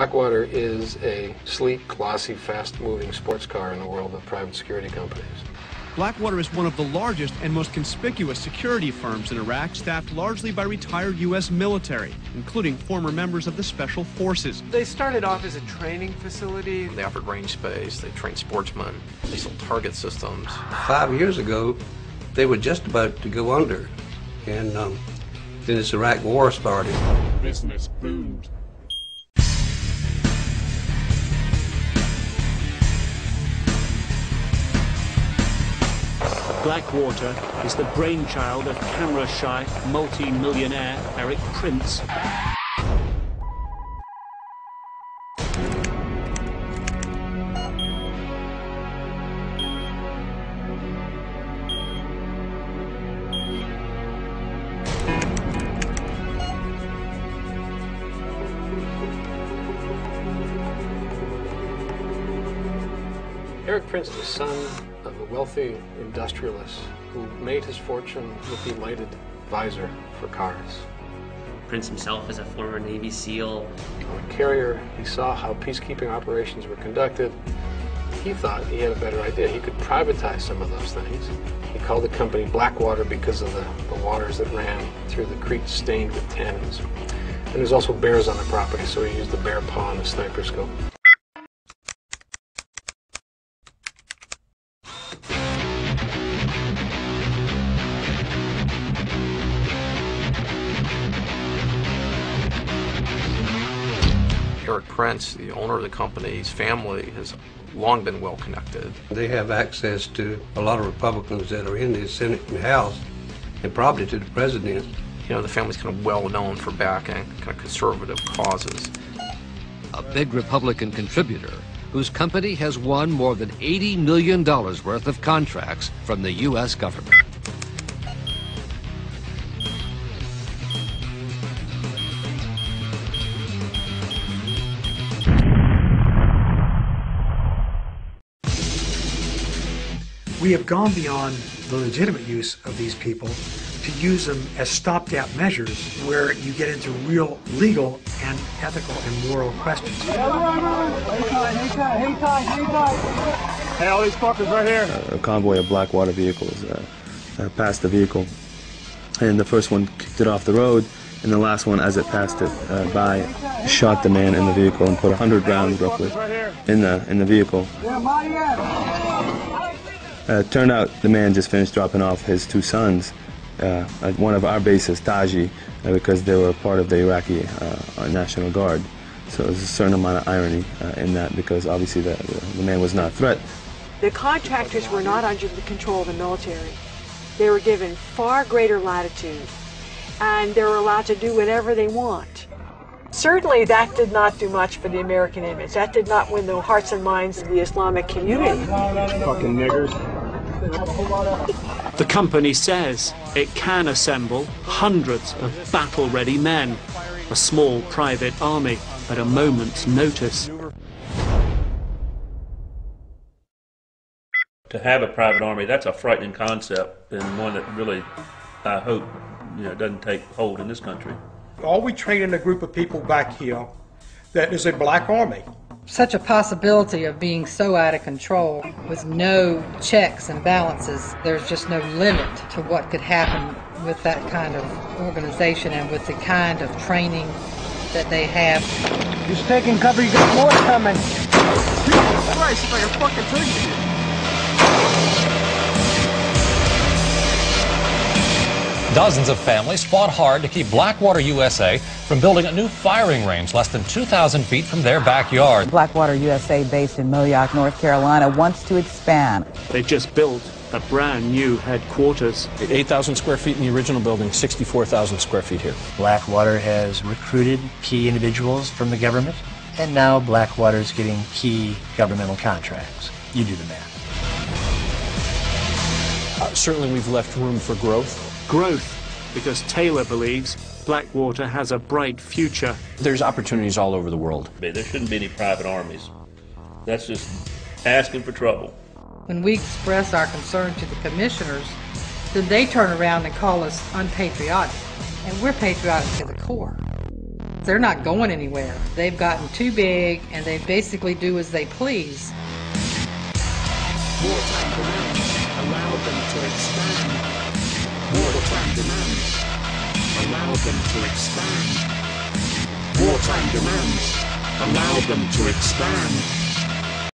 Blackwater is a sleek, glossy, fast-moving sports car in the world of private security companies. Blackwater is one of the largest and most conspicuous security firms in Iraq, staffed largely by retired U.S. military, including former members of the Special Forces. They started off as a training facility. They offered range space, they trained sportsmen, they sold target systems. 5 years ago, they were just about to go under, and then this Iraq war started. Business boomed. Blackwater is the brainchild of camera-shy, multi-millionaire Erik Prince. Erik Prince is the son of a wealthy industrialist who made his fortune with the lighted visor for cars. Prince himself is a former Navy SEAL. On a carrier, he saw how peacekeeping operations were conducted. He thought he had a better idea. He could privatize some of those things. He called the company Blackwater because of the waters that ran through the creek stained with tannins. And there's also bears on the property, so he used the bear paw and the sniper scope. Erik Prince, the owner of the company's family, has long been well connected. They have access to a lot of Republicans that are in the Senate and House, and probably to the president. You know, the family's kind of well known for backing kind of conservative causes. A big Republican contributor whose company has won more than $80 million worth of contracts from the U.S. government. We have gone beyond the legitimate use of these people to use them as stopgap measures where you get into real legal and ethical and moral questions. Hey, all these fuckers right here. A convoy of Blackwater vehicles passed the vehicle, and the first one kicked it off the road, and the last one, as it passed it by, shot the man in the vehicle and put 100 rounds roughly in the vehicle. Turned out the man just finished dropping off his two sons at one of our bases, Taji, because they were part of the Iraqi National Guard. So there's a certain amount of irony in that, because obviously the man was not a threat. The contractors were not under the control of the military. They were given far greater latitude, and they were allowed to do whatever they want. Certainly that did not do much for the American image. That did not win the hearts and minds of the Islamic community. Fucking niggers. The company says it can assemble hundreds of battle-ready men, a small private army at a moment's notice. To have a private army, that's a frightening concept, and one that really, I hope, doesn't take hold in this country. All we train in a group of people back here that is a black army. Such a possibility of being so out of control with no checks and balances, there's just no limit to what could happen with that kind of organization and with the kind of training that they have. Just taking cover, you got more coming. Jesus Christ, if I can fucking tell you. Dozens of families fought hard to keep Blackwater, USA from building a new firing range less than 2,000 feet from their backyard. Blackwater, USA, based in Militia, North Carolina, wants to expand. They just built a brand new headquarters. 8,000 square feet in the original building, 64,000 square feet here. Blackwater has recruited key individuals from the government, and now Blackwater is getting key governmental contracts. You do the math. Certainly we've left room for growth. Growth, because Taylor believes Blackwater has a bright future. There's opportunities all over the world. There shouldn't be any private armies. That's just asking for trouble. When we express our concern to the commissioners, then they turn around and call us unpatriotic. And we're patriotic to the core. they're not going anywhere. They've gotten too big, and they basically do as they please. Wartime demands allow them to expand. Wartime demands allow them to expand. Wartime demands allow them to expand.